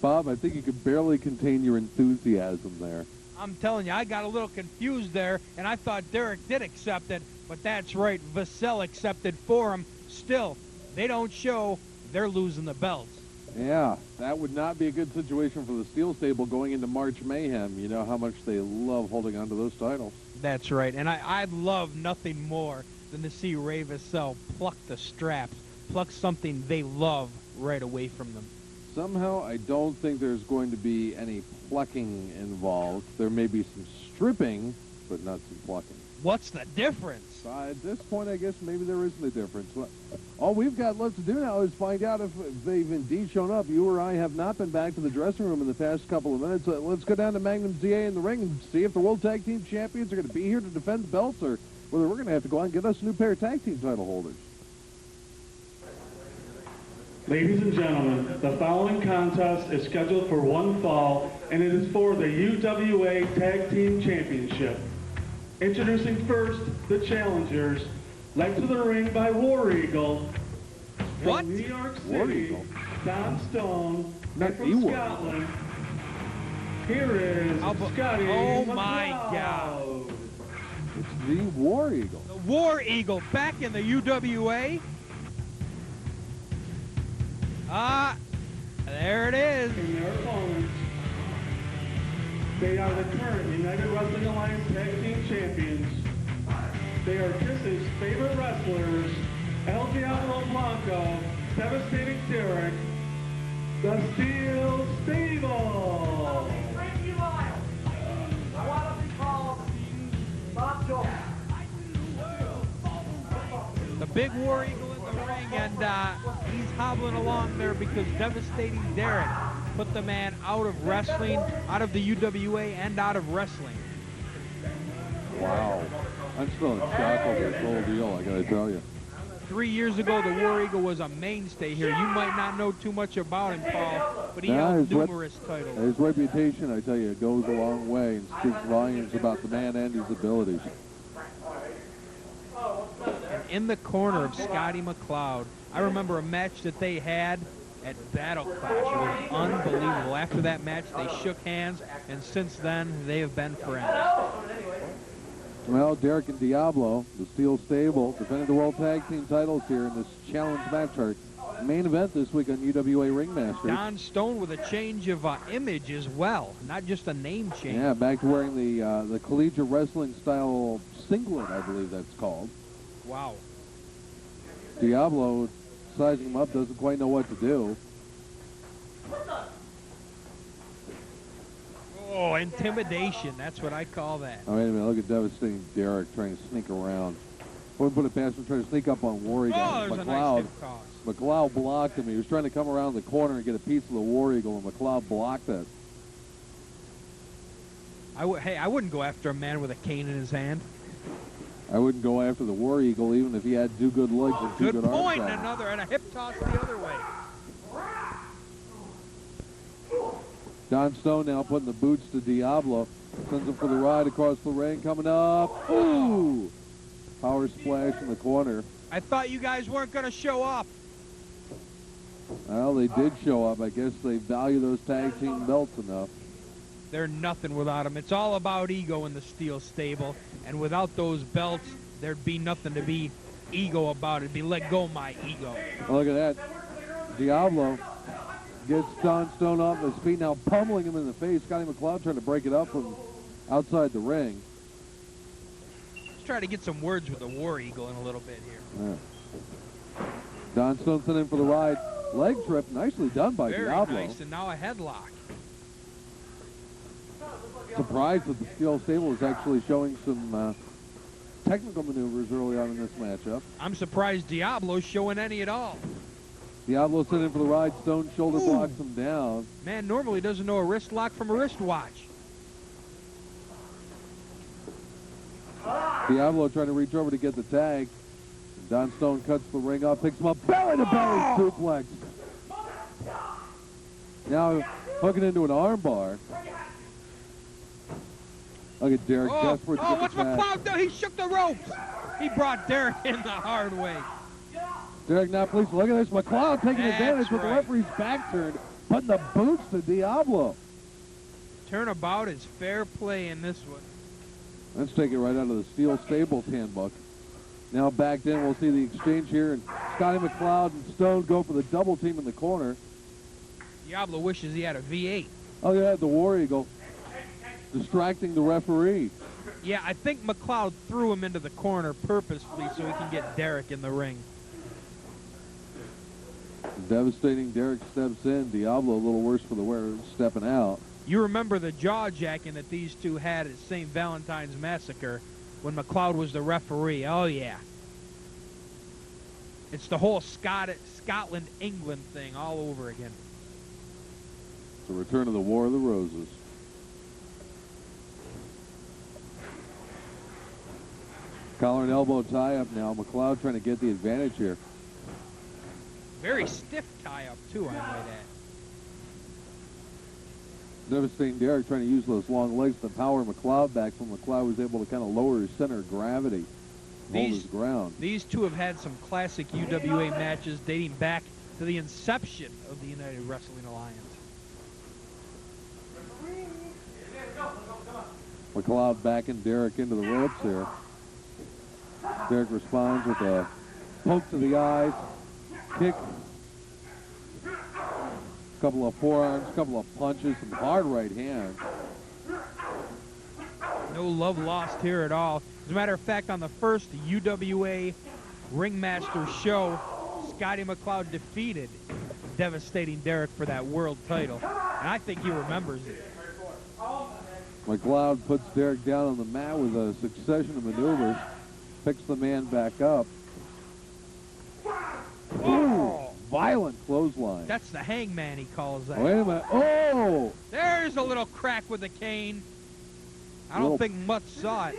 Bob, I think you could barely contain your enthusiasm there. I'm telling you, I got a little confused there, and I thought Derek did accept it, but that's right, Vassell accepted for him. Still, they don't show, they're losing the belts. Yeah, that would not be a good situation for the Steel Stable going into March Mayhem. You know how much they love holding on to those titles. That's right, and I'd love nothing more than to see Ray Vassell pluck the straps, pluck something they love right away from them. Somehow, I don't think there's going to be any plucking involved. There may be some stripping, but not some plucking. What's the difference? At this point, I guess maybe there isn't a difference. All we've got left to do now is find out if they've indeed shown up. You or I have not been back to the dressing room in the past couple of minutes. Let's go down to Magnum ZA in the ring and see if the World Tag Team Champions are going to be here to defend the belts, or whether we're going to have to go out and get us a new pair of tag team title holders. Ladies and gentlemen, the following contest is scheduled for one fall, and it is for the UWA Tag Team Championship. Introducing first, the challengers, led to the ring by War Eagle. What? From New York War City, Eagle? Don Stone. Not And from War. Scotland, here is Scottie. Oh my McCloud. God. It's the War Eagle. The War Eagle back in the UWA. There it is. And their opponents, they are the current United Wrestling Alliance Tag Team Champions. They are Kiss's favorite wrestlers, El Diablo Blanco, Devastating Derek, the Steel Stable. The big War Eagle in the ring, and he's hobbling along there because Devastating Derek put the man out of wrestling, out of the UWA, and out of wrestling. Wow. I'm still in shock over this whole deal, I got to tell you. 3 years ago, the War Eagle was a mainstay here. You might not know too much about him, Paul, but he held numerous titles. His reputation, I tell you, goes a long way and speaks volumes about the man and his abilities. And in the corner of Scottie McCloud, I remember a match that they had at Battle Clash. It was unbelievable. After that match, they shook hands, and since then, they have been friends. Well, Derek and Diablo, the Steel Stable, defended the World Tag Team titles here in this challenge match. Our main event this week on UWA Ringmasters. Don Stone with a change of image as well, not just a name change. Yeah, back to wearing the collegiate wrestling style singlet, I believe that's called. Wow. Diablo, sizing him up, doesn't quite know what to do. Oh, intimidation. That's what I call that. Oh, wait a minute, look at Devastating Derek trying to sneak around. Wouldn't put it past him trying to sneak up on War Eagle. Oh, there's a nice hip toss. McCloud blocked him. He was trying to come around the corner and get a piece of the War Eagle, and McCloud blocked it. Hey, I wouldn't go after a man with a cane in his hand. I wouldn't go after the War Eagle even if he had two good legs and two Good good point. arms. And a hip toss the other way. Don Stone now putting the boots to Diablo. Sends him for the ride across the ring. Coming up. Ooh! Power splash in the corner. I thought you guys weren't going to show up. Well, they did show up. I guess they value those tag team belts enough. They're nothing without them. It's all about ego in the Steel Stable. And without those belts, there'd be nothing to be ego about. It'd be let go my ego. Look at that. Diablo gets Don Stone off his feet, now pummeling him in the face. Scottie McCloud trying to break it up from outside the ring. Let's try to get some words with the War Eagle in a little bit here. Yeah. Don Stone sent in for the ride. Leg trip, nicely done by Very Diablo. nice, and now a headlock. Surprised that the Steel Stable is actually showing some technical maneuvers early on in this matchup. I'm surprised Diablo's showing any at all. Diablo sent in for the ride. Stone shoulder blocks him down. Man normally doesn't know a wrist lock from a wristwatch. Diablo trying to reach over to get the tag. Don Stone cuts the ring up, picks him up, belly-to-belly suplex. Now hooking into an armbar. Look at Derek desperate to get what's the tag. McCloud do? He shook the ropes. He brought Derek in the hard way. Derek not pleased. Look at this. McCloud taking That's advantage with the right. referee's back turned, putting the boots to Diablo. Turnabout is fair play in this one. Let's take it right out of the Steel Stables handbook. Now backed in, we'll see the exchange here, and Scottie McCloud and Stone go for the double team in the corner. Diablo wishes he had a V8. Oh yeah, the War Eagle distracting the referee. Yeah, I think McCloud threw him into the corner purposefully so he can get Derek in the ring. Devastating Derek steps in. Diablo a little worse for the wear, stepping out. You remember the jaw jacking that these two had at St. Valentine's Massacre. when McCloud was the referee. Oh, yeah. It's the whole Scotland-England thing all over again. It's a return of the War of the Roses. Collar and elbow tie-up now. McCloud trying to get the advantage here. Very stiff tie-up, too, I might add. Devastating Derek trying to use those long legs to power McCloud back, so McCloud was able to kind of lower his center of gravity, hold his ground. These two have had some classic UWA matches dating back to the inception of the United Wrestling Alliance. McCloud backing Derek into the ropes here. Derek responds with a poke to the eyes, kick, couple of forearms, couple of punches, some hard right hands. No love lost here at all. As a matter of fact, on the first UWA Ringmasters show, Scottie McCloud defeated Devastating Derek for that world title, and I think he remembers it. McCloud puts Derek down on the mat with a succession of maneuvers, picks the man back up. Ooh, violent clothesline. That's the hangman, he calls that. Wait a minute. Oh! There's a little crack with the cane. I don't think Mutt saw it.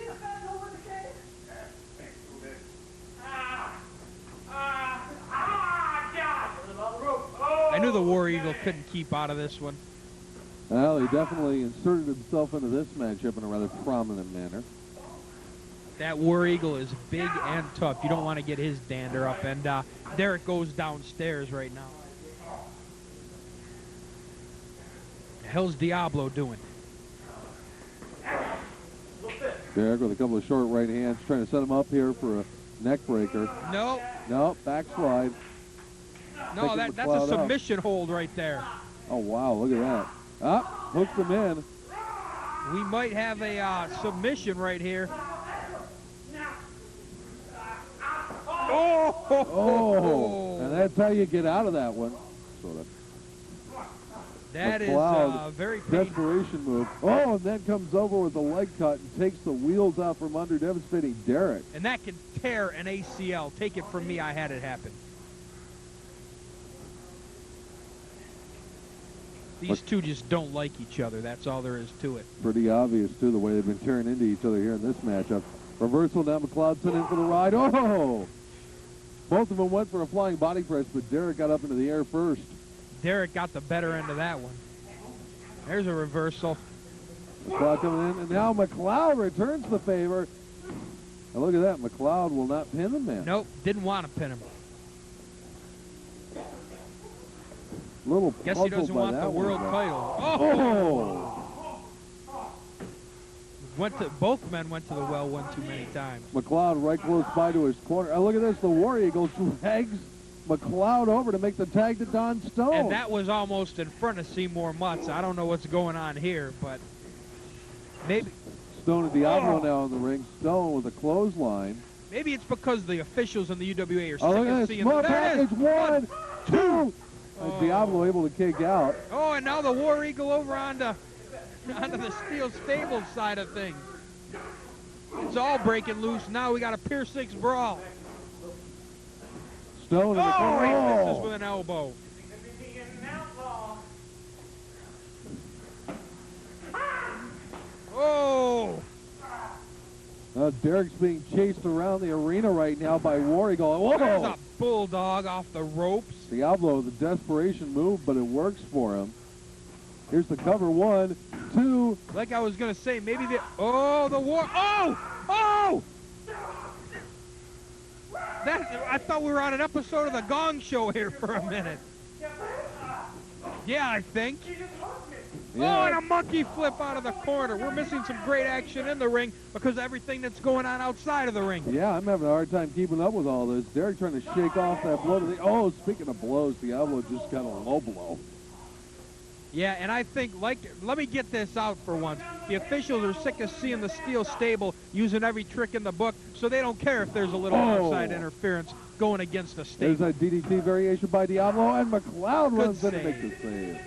I knew the War Eagle couldn't keep out of this one. Well, he definitely inserted himself into this matchup in a rather prominent manner. That War Eagle is big and tough. You don't want to get his dander up. And Derek goes downstairs right now. The hell's Diablo doing? Derek with a couple of short right hands, trying to set him up here for a neck breaker. No. No, backslide. No, that's a submission hold right there. Oh, wow, look at that. Up, hooks him in. We might have a submission right here. Oh, and that's how you get out of that one. Sort of. That McCloud, is very painful. desperation move. Oh, and then comes over with a leg cut and takes the wheels out from under Devastating Derek. And that can tear an ACL. Take it from me, I had it happen. These two just don't like each other. That's all there is to it. Pretty obvious, too, the way they've been tearing into each other here in this matchup. Reversal now, McCloud sent in for the ride. Oh! Both of them went for a flying body press, but Derek got up into the air first. Derek got the better end of that one. There's a reversal. McCloud coming in, and now McCloud returns the favor. And look at that, McCloud will not pin the man. Nope, didn't want to pin him. Little Guess he doesn't want the world title. Oh! Both men went to the well one too many times. McCloud right close by to his corner. Oh, look at this, the War Eagle drags McCloud over to make the tag to Don Stone. And that was almost in front of Seymour Mutz. I don't know what's going on here, but maybe. Stone and Diablo now in the ring. Stone with a clothesline. Maybe it's because the officials in the UWA are sick look of at seeing small them. package. 1, 2. Diablo able to kick out. Oh, and now the War Eagle over onto the Steel Stable side of things. It's all breaking loose. Now we got a Pier 6 brawl. Stone in the corner. He misses with an elbow. Oh! Derek's being chased around the arena right now by War Eagle. Whoa! There's a bulldog off the ropes. Diablo, the desperation move, but it works for him. Here's the cover. 1, 2. Like I was going to say, maybe the... Oh, the War... Oh! Oh! I thought we were on an episode of The Gong Show here for a minute. Yeah, I think. Yeah. Oh, and a monkey flip out of the corner. We're missing some great action in the ring because of everything that's going on outside of the ring. Yeah, I'm having a hard time keeping up with all this. Derek trying to shake off that blow to the... Oh, speaking of blows, Diablo just got a low blow. Yeah, and I think, let me get this out for once. The officials are sick of seeing the Steel Stable using every trick in the book, so they don't care if there's a little outside interference going against the stable. There's a DDT variation by Diablo, and McCloud runs in to make the save.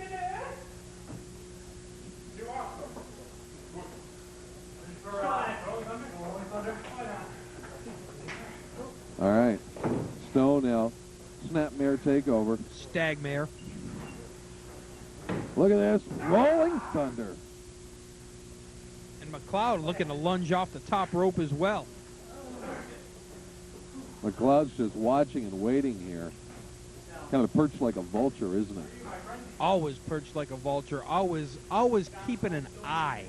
Stone now. Snapmare takeover. Stagmare. Look at this. Rolling Thunder. And McCloud looking to lunge off the top rope as well. McCloud's just watching and waiting here. Kind of perched like a vulture, isn't it? Always perched like a vulture. Always keeping an eye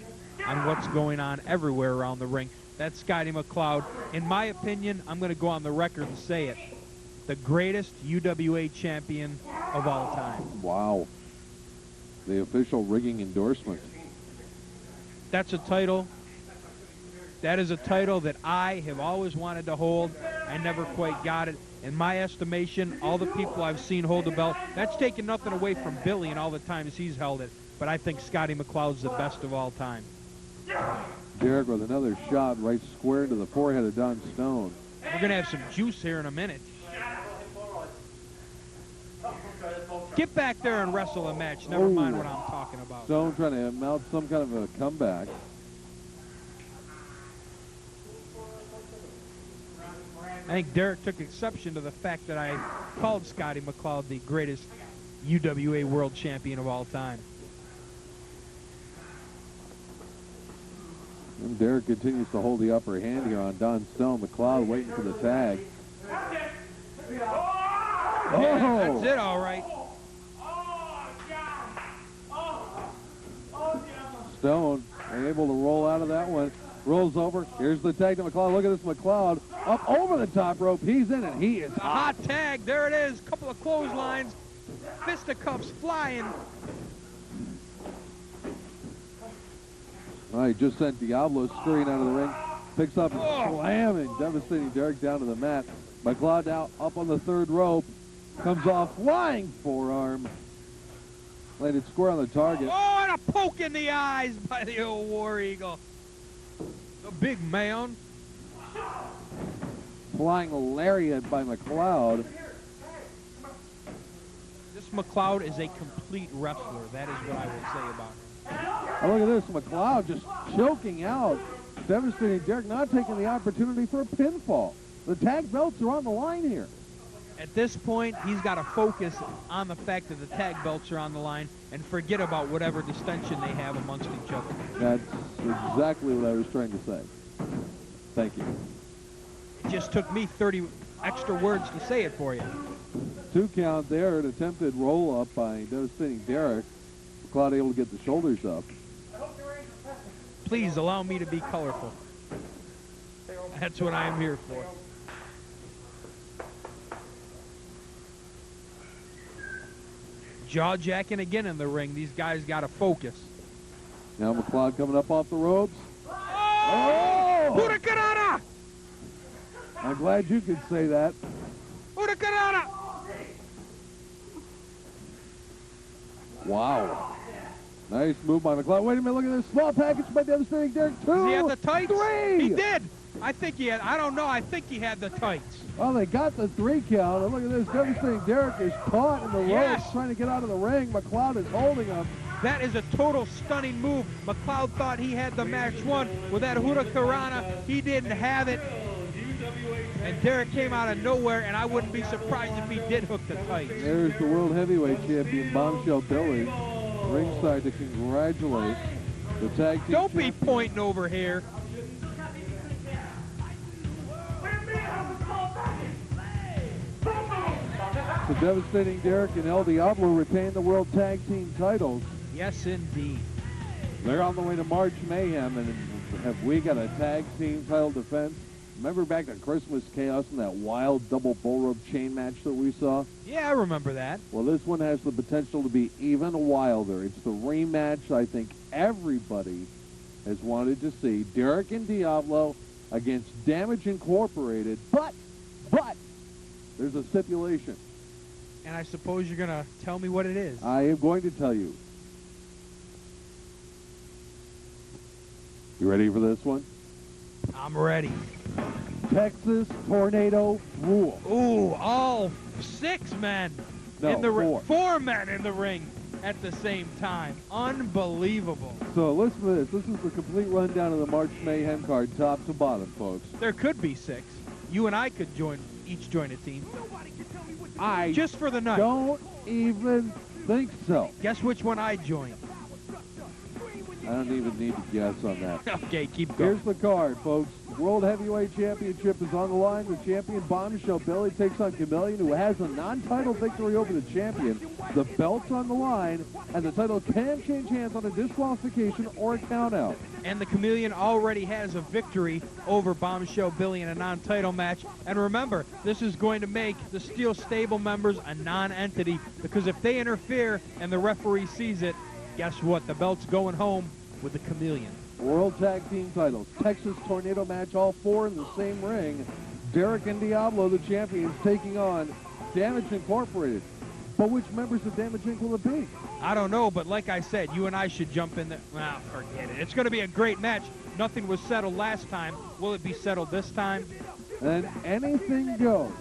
on what's going on everywhere around the ring. That's Scottie McCloud. In my opinion, I'm going to go on the record and say it. The greatest UWA champion of all time. Wow. The official rigging endorsement. That's a title. That is a title that I have always wanted to hold. I never quite got it. In my estimation, all the people I've seen hold the belt, that's taking nothing away from Billy and all the times he's held it. But I think Scottie McCloud's the best of all time. Derek with another shot right square into the forehead of Don Stone. We're going to have some juice here in a minute. Get back there and wrestle a match. Never mind what I'm talking about. Stone trying to mount some kind of a comeback. I think Derek took exception to the fact that I called Scottie McCloud the greatest UWA world champion of all time. And Derek continues to hold the upper hand here on Don Stone. McCloud waiting for the tag. Yeah, that's it, all right. Stone able to roll out of that one. Rolls over. Here's the tag to McCloud. Look at this McCloud up over the top rope. He's in it. He is a hot tag. There it is. Couple of clotheslines. Fisticuffs flying. All right, just sent Diablo scurrying out of the ring. Picks up and slamming, devastating Derek down to the mat. McCloud now up on the third rope. Comes off flying forearm. Landed square on the target. Oh, and a poke in the eyes by the old War Eagle. The big man. Flying lariat by McCloud. This McCloud is a complete wrestler. That is what I will say about him. Oh, look at this. McCloud just choking out. Devastating Derek, not taking the opportunity for a pinfall. The tag belts are on the line here. At this point, he's got to focus on the fact that the tag belts are on the line and forget about whatever distension they have amongst each other. That's exactly what I was trying to say. Thank you. It just took me 30 extra words to say it for you. 2 count there, an attempted roll-up by devastating Derek. McCloud able to get the shoulders up. Please allow me to be colorful. That's what I am here for. Jaw-jacking again in the ring. These guys got to focus. Now McCloud coming up off the ropes. Oh! Hurricanrana! I'm glad you could say that. Hurricanrana! Wow. Nice move by McCloud. Wait a minute, look at this small package by devastating Derek. 2, Does he have the tights? 3. He did. I think he had. I don't know. I think he had the tights. Well, they got the 3 count. And look at this. Devastating Derek is caught in the ropes trying to get out of the ring. McCloud is holding him. That is a total stunning move. McCloud thought he had the match won with that Hurricanrana. He didn't have it. And Derek came out of nowhere, and I wouldn't be surprised if he did hook the tights. There's the World Heavyweight Champion, Bombshell Billy, ringside to congratulate the tag team. Don't be pointing over here. The devastating Derek and El Diablo retain the World Tag Team titles. Yes, indeed. They're on the way to March Mayhem, and have we got a tag team title defense? Remember back to Christmas Chaos and that wild double bull rope chain match that we saw? Yeah, I remember that. Well, this one has the potential to be even wilder. It's the rematch I think everybody has wanted to see. Derek and Diablo against Damage Incorporated, but there's a stipulation. And I suppose you're going to tell me what it is. I am going to tell you. You ready for this one? I'm ready. Texas Tornado Rule. Ooh, all 6 men in the ring. 4 men in the ring at the same time. Unbelievable. So listen to this. This is the complete rundown of the March Mayhem card, top to bottom, folks. There could be 6. You and I could join each join a team. I Just for the night. don't even think so. Guess which one I joined. I don't even need to guess on that. Okay, keep going. Here's the card, folks. World Heavyweight Championship is on the line. The champion, Bombshell Billy, takes on Chameleon, who has a non-title victory over the champion. The belt's on the line, and the title can change hands on a disqualification or a count-out. And the Chameleon already has a victory over Bombshell Billy in a non-title match. And remember, this is going to make the Steel Stable members a non-entity, because if they interfere and the referee sees it, guess what? The belt's going home with the Chameleon. World Tag Team titles. Texas Tornado match, all four in the same ring. Derek and Diablo, the champions, taking on Damage Incorporated. But which members of Damage Inc. will it be? I don't know, but like I said, you and I should jump in there. Well, forget it. It's going to be a great match. Nothing was settled last time. Will it be settled this time? And anything goes.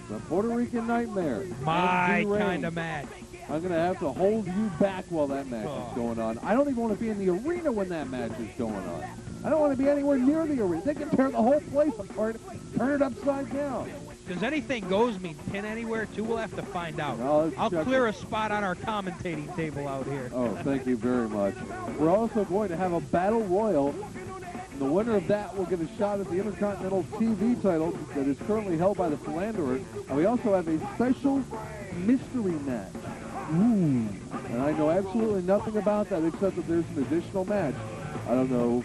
The Puerto Rican Nightmare. My kind of match. I'm going to have to hold you back while that match is going on. I don't even want to be in the arena when that match is going on. I don't want to be anywhere near the arena. They can tear the whole place apart, turn it upside down. Does anything goes mean pin anywhere, too? We'll have to find out. No, I'll clear a spot on our commentating table out here. Oh, thank you very much. We're also going to have a Battle Royal. And the winner of that will get a shot at the Intercontinental TV title that is currently held by the Philanderer. And we also have a special mystery match. And I know absolutely nothing about that except that there's an additional match. I don't know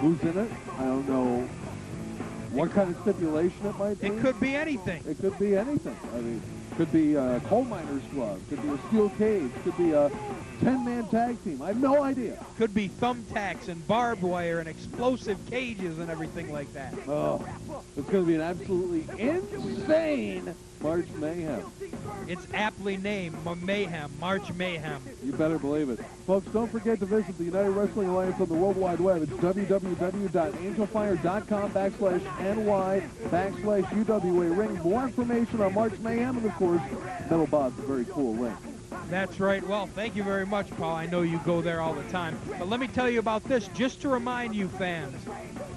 who's in it. I don't know what kind of stipulation it might be. It could be anything. It could be anything. I mean, could be a coal miners club. Could be a steel cage. Could be a 10-man tag team. I have no idea. Could be thumbtacks and barbed wire and explosive cages and everything like that. Oh, it's going to be an absolutely insane March Mayhem. It's aptly named Mayhem, March Mayhem. You better believe it. Folks, don't forget to visit the United Wrestling Alliance on the World Wide Web. It's www.angelfire.com/NY/UWA Ring. More information on March Mayhem and, of course, Metal Bob's a very cool link. That's right. Well, thank you very much, Paul. I know you go there all the time. But let me tell you about this, just to remind you fans,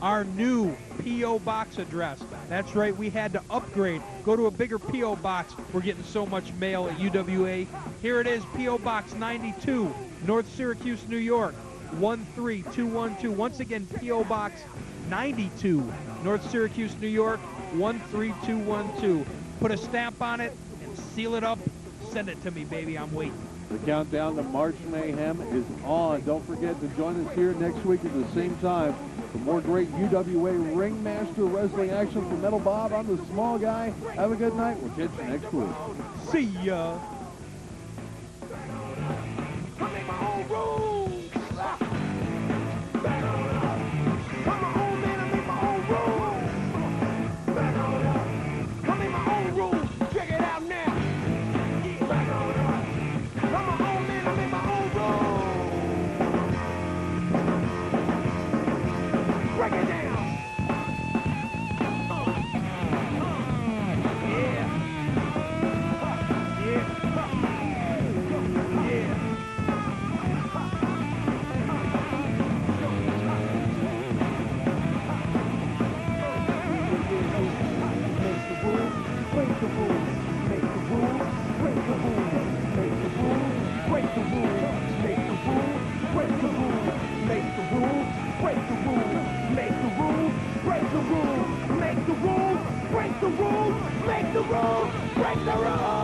our new P.O. Box address. That's right, we had to upgrade, go to a bigger P.O. Box. We're getting so much mail at UWA. Here it is, P.O. Box 92, North Syracuse, New York, 13212. Once again, P.O. Box 92, North Syracuse, New York, 13212. Put a stamp on it and seal it up. Send it to me, baby. I'm waiting. The countdown to March Mayhem is on. Don't forget to join us here next week at the same time for more great UWA Ringmaster wrestling action from Metal Bob. I'm the small guy. Have a good night. We'll catch you next week. See ya. Break the rules, break the rules, make the rules, break the rules!